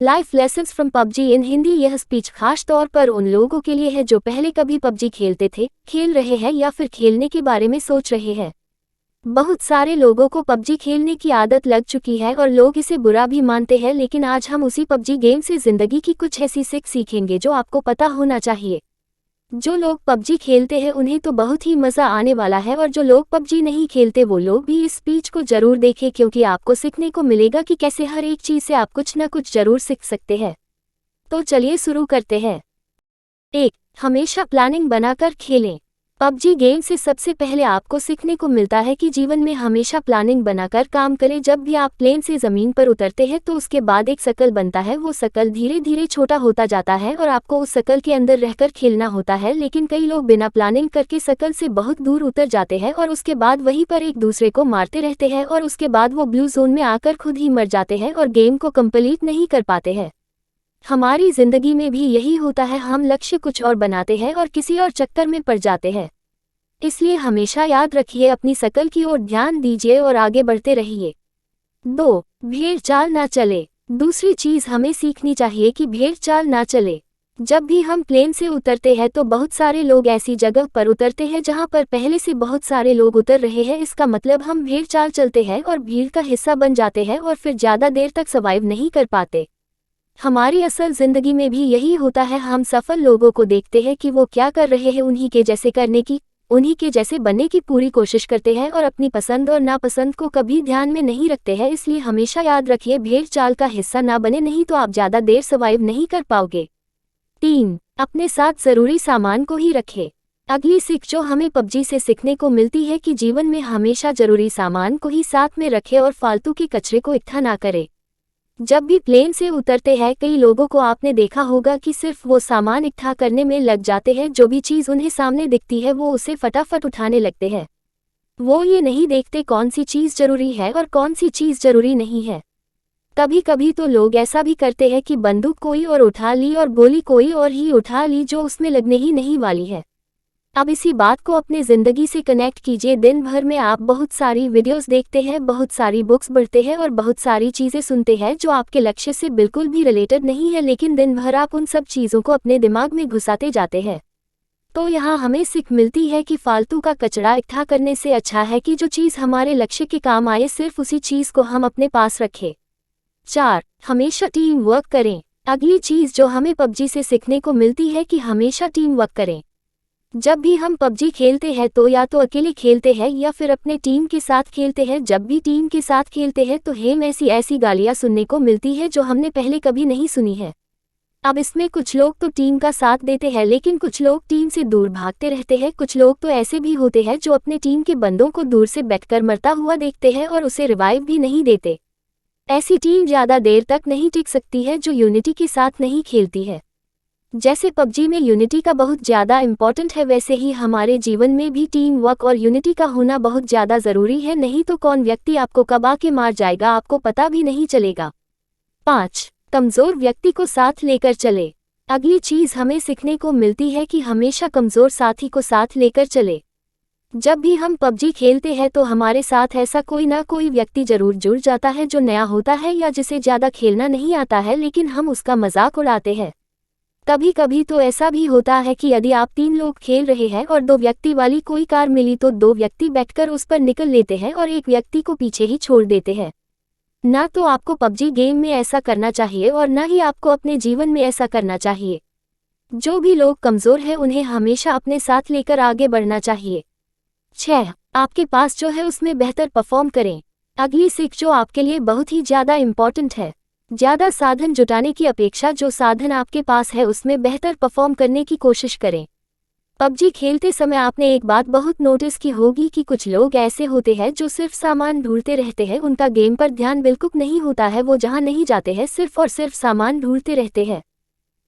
Life lessons from PUBG इन हिंदी। यह speech खास तौर पर उन लोगों के लिए है जो पहले कभी पबजी खेलते थे, खेल रहे हैं या फिर खेलने के बारे में सोच रहे हैं। बहुत सारे लोगों को पबजी खेलने की आदत लग चुकी है और लोग इसे बुरा भी मानते हैं, लेकिन आज हम उसी पबजी गेम से जिंदगी की कुछ ऐसी सीख सीखेंगे जो आपको पता होना चाहिए। जो लोग पबजी खेलते हैं उन्हें तो बहुत ही मज़ा आने वाला है, और जो लोग पबजी नहीं खेलते वो लोग भी इस स्पीच को जरूर देखें, क्योंकि आपको सीखने को मिलेगा कि कैसे हर एक चीज़ से आप कुछ न कुछ जरूर सीख सकते हैं। तो चलिए शुरू करते हैं। 1. हमेशा प्लानिंग बनाकर खेलें। पबजी गेम से सबसे पहले आपको सीखने को मिलता है कि जीवन में हमेशा प्लानिंग बनाकर काम करें। जब भी आप प्लेन से ज़मीन पर उतरते हैं तो उसके बाद एक सर्कल बनता है। वो सर्कल धीरे धीरे छोटा होता जाता है और आपको उस सर्कल के अंदर रहकर खेलना होता है, लेकिन कई लोग बिना प्लानिंग करके सर्कल से बहुत दूर उतर जाते हैं और उसके बाद वहीं पर एक दूसरे को मारते रहते हैं और उसके बाद वो ब्लू जोन में आकर खुद ही मर जाते हैं और गेम को कंप्लीट नहीं कर पाते हैं। हमारी जिंदगी में भी यही होता है, हम लक्ष्य कुछ और बनाते हैं और किसी और चक्कर में पड़ जाते हैं। इसलिए हमेशा याद रखिए, अपनी शकल की ओर ध्यान दीजिए और आगे बढ़ते रहिए। 2. भेड़ चाल ना चले। दूसरी चीज हमें सीखनी चाहिए कि भेड़ चाल ना चले। जब भी हम प्लेन से उतरते हैं तो बहुत सारे लोग ऐसी जगह पर उतरते हैं जहां पर पहले से बहुत सारे लोग उतर रहे हैं। इसका मतलब हम भेड़ चाल चलते हैं और भीड़ का हिस्सा बन जाते हैं और फिर ज़्यादा देर तक सर्वाइव नहीं कर पाते। हमारी असल जिंदगी में भी यही होता है। हम सफल लोगों को देखते हैं कि वो क्या कर रहे हैं, उन्हीं के जैसे करने की, उन्हीं के जैसे बनने की पूरी कोशिश करते हैं और अपनी पसंद और नापसंद को कभी ध्यान में नहीं रखते हैं। इसलिए हमेशा याद रखिए, भेड़ चाल का हिस्सा ना बने, नहीं तो आप ज़्यादा देर सर्वाइव नहीं कर पाओगे। 3. अपने साथ ज़रूरी सामान को ही रखें। अगली सीख जो हमें पबजी से सीखने को मिलती है कि जीवन में हमेशा ज़रूरी सामान को ही साथ में रखें और फालतू के कचरे को इकट्ठा ना करें। जब भी प्लेन से उतरते हैं कई लोगों को आपने देखा होगा कि सिर्फ वो सामान इकट्ठा करने में लग जाते हैं। जो भी चीज़ उन्हें सामने दिखती है वो उसे फटाफट उठाने लगते हैं। वो ये नहीं देखते कौन सी चीज़ जरूरी है और कौन सी चीज़ जरूरी नहीं है। कभी कभी तो लोग ऐसा भी करते हैं कि बंदूक कोई और उठा ली और गोली कोई और ही उठा ली जो उसमें लगने ही नहीं वाली है। अब इसी बात को अपने ज़िंदगी से कनेक्ट कीजिए। दिन भर में आप बहुत सारी वीडियोस देखते हैं, बहुत सारी बुक्स पढ़ते हैं और बहुत सारी चीज़ें सुनते हैं जो आपके लक्ष्य से बिल्कुल भी रिलेटेड नहीं है, लेकिन दिन भर आप उन सब चीज़ों को अपने दिमाग में घुसाते जाते हैं। तो यहाँ हमें सीख मिलती है कि फालतू का कचरा इकट्ठा करने से अच्छा है कि जो चीज़ हमारे लक्ष्य के काम आए सिर्फ उसी चीज़ को हम अपने पास रखें। 4. हमेशा टीम वर्क करें। अगली चीज़ जो हमें पबजी से सीखने को मिलती है कि हमेशा टीम वर्क करें। जब भी हम पबजी खेलते हैं तो या तो अकेले खेलते हैं या फिर अपने टीम के साथ खेलते हैं। जब भी टीम के साथ खेलते हैं तो हमें ऐसी गालियां सुनने को मिलती है जो हमने पहले कभी नहीं सुनी है। अब इसमें कुछ लोग तो टीम का साथ देते हैं, लेकिन कुछ लोग टीम से दूर भागते रहते हैं। कुछ लोग तो ऐसे भी होते हैं जो अपने टीम के बंदों को दूर से बैठकर मरता हुआ देखते हैं और उसे रिवाइव भी नहीं देते। ऐसी टीम ज़्यादा देर तक नहीं टिक सकती है जो यूनिटी के साथ नहीं खेलती है। जैसे पबजी में यूनिटी का बहुत ज़्यादा इम्पॉर्टेंट है, वैसे ही हमारे जीवन में भी टीम वर्क और यूनिटी का होना बहुत ज़्यादा ज़रूरी है, नहीं तो कौन व्यक्ति आपको कब आके मार जाएगा आपको पता भी नहीं चलेगा। 5. कमज़ोर व्यक्ति को साथ लेकर चले। अगली चीज़ हमें सीखने को मिलती है कि हमेशा कमज़ोर साथी को साथ लेकर चले। जब भी हम पबजी खेलते हैं तो हमारे साथ ऐसा कोई ना कोई व्यक्ति जरूर जुड़ जाता है जो नया होता है या जिसे ज़्यादा खेलना नहीं आता है, लेकिन हम उसका मजाक उड़ाते हैं। कभी कभी तो ऐसा भी होता है कि यदि आप 3 लोग खेल रहे हैं और 2 व्यक्ति वाली कोई कार मिली तो 2 व्यक्ति बैठकर उस पर निकल लेते हैं और एक व्यक्ति को पीछे ही छोड़ देते हैं। ना तो आपको पबजी गेम में ऐसा करना चाहिए और ना ही आपको अपने जीवन में ऐसा करना चाहिए। जो भी लोग कमज़ोर हैं उन्हें हमेशा अपने साथ लेकर आगे बढ़ना चाहिए। 6. आपके पास जो है उसमें बेहतर परफॉर्म करें। अगली सीख जो आपके लिए बहुत ही ज़्यादा इम्पॉर्टेंट है। ज़्यादा साधन जुटाने की अपेक्षा जो साधन आपके पास है उसमें बेहतर परफॉर्म करने की कोशिश करें। पबजी खेलते समय आपने एक बात बहुत नोटिस की होगी कि कुछ लोग ऐसे होते हैं जो सिर्फ सामान ढूंढते रहते हैं। उनका गेम पर ध्यान बिल्कुल नहीं होता है, वो जहां नहीं जाते हैं सिर्फ और सिर्फ सामान ढूंढते रहते हैं।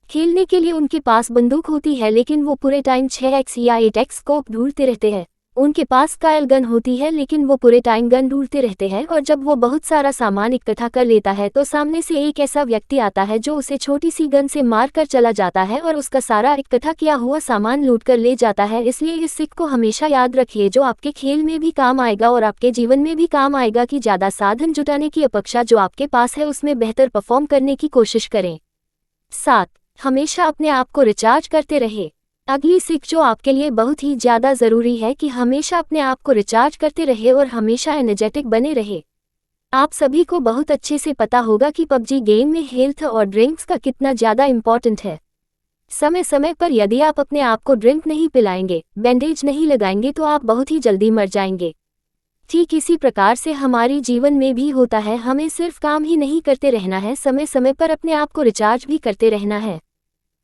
खेलने के लिए उनके पास बंदूक होती है, लेकिन वो पूरे टाइम 6x या 8x स्कोप ढूंढते रहते हैं। उनके पास कायल गन होती है लेकिन वो पूरे टाइम गन ढूंढते रहते हैं और जब वो बहुत सारा सामान इकट्ठा कर लेता है तो सामने से एक ऐसा व्यक्ति आता है जो उसे छोटी सी गन से मार कर चला जाता है और उसका सारा इकट्ठा किया हुआ सामान लूट कर ले जाता है। इसलिए इस सीख को हमेशा याद रखिए जो आपके खेल में भी काम आएगा और आपके जीवन में भी काम आएगा कि ज़्यादा साधन जुटाने की अपेक्षा जो आपके पास है उसमें बेहतर परफॉर्म करने की कोशिश करें। 7. हमेशा अपने आप को रिचार्ज करते रहे। अगली सीख जो आपके लिए बहुत ही ज़्यादा ज़रूरी है कि हमेशा अपने आप को रिचार्ज करते रहे और हमेशा एनर्जेटिक बने रहे। आप सभी को बहुत अच्छे से पता होगा कि पबजी गेम में हेल्थ और ड्रिंक्स का कितना ज़्यादा इम्पॉर्टेंट है। समय समय पर यदि आप अपने आप को ड्रिंक नहीं पिलाएंगे, बैंडेज नहीं लगाएंगे तो आप बहुत ही जल्दी मर जाएंगे। ठीक इसी प्रकार से हमारी जीवन में भी होता है, हमें सिर्फ काम ही नहीं करते रहना है, समय समय पर अपने आप को रिचार्ज भी करते रहना है।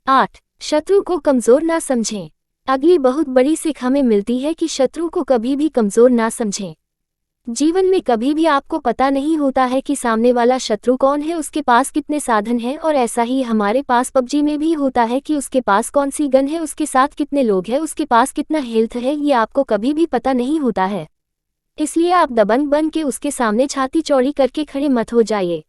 8. शत्रु को कमज़ोर ना समझें। अगली बहुत बड़ी सीख हमें मिलती है कि शत्रु को कभी भी कमज़ोर ना समझें। जीवन में कभी भी आपको पता नहीं होता है कि सामने वाला शत्रु कौन है, उसके पास कितने साधन हैं, और ऐसा ही हमारे पास पबजी में भी होता है कि उसके पास कौन सी गन है, उसके साथ कितने लोग हैं, उसके पास कितना हेल्थ है, ये आपको कभी भी पता नहीं होता है। इसलिए आप दबंग बन के उसके सामने छाती चौड़ी करके खड़े मत हो जाइए,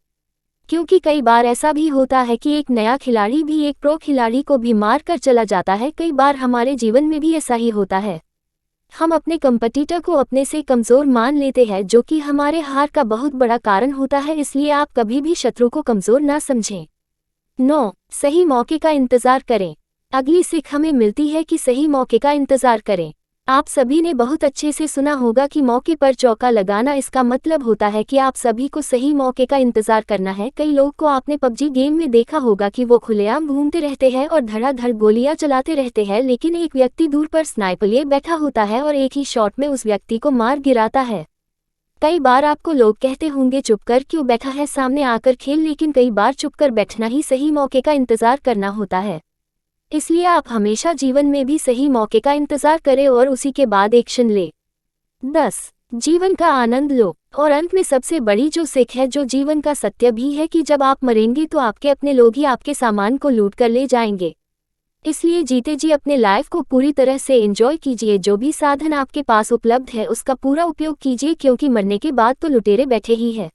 क्योंकि कई बार ऐसा भी होता है कि एक नया खिलाड़ी भी एक प्रो खिलाड़ी को भी मार कर चला जाता है। कई बार हमारे जीवन में भी ऐसा ही होता है, हम अपने कंपटीटर को अपने से कमज़ोर मान लेते हैं जो कि हमारे हार का बहुत बड़ा कारण होता है। इसलिए आप कभी भी शत्रु को कमज़ोर ना समझें। 9. सही मौके का इंतज़ार करें। अगली सीख हमें मिलती है कि सही मौके का इंतज़ार करें। आप सभी ने बहुत अच्छे से सुना होगा कि मौके पर चौका लगाना, इसका मतलब होता है कि आप सभी को सही मौके का इंतज़ार करना है। कई लोग को आपने पबजी गेम में देखा होगा कि वो खुलेआम घूमते रहते हैं और धड़ाधड़ गोलियां चलाते रहते हैं, लेकिन एक व्यक्ति दूर पर स्नाइपर लिए बैठा होता है और एक ही शॉट में उस व्यक्ति को मार गिराता है। कई बार आपको लोग कहते होंगे चुप कर क्यों बैठा है, सामने आकर खेल, लेकिन कई बार चुप कर बैठना ही सही मौके का इंतज़ार करना होता है। इसलिए आप हमेशा जीवन में भी सही मौके का इंतज़ार करें और उसी के बाद एक्शन ले। 10. जीवन का आनंद लो। और अंत में सबसे बड़ी जो सीख है, जो जीवन का सत्य भी है, कि जब आप मरेंगे तो आपके अपने लोग ही आपके सामान को लूट कर ले जाएंगे। इसलिए जीते जी अपने लाइफ को पूरी तरह से एंजॉय कीजिए। जो भी साधन आपके पास उपलब्ध है उसका पूरा उपयोग कीजिए, क्योंकि मरने के बाद तो लुटेरे बैठे ही है।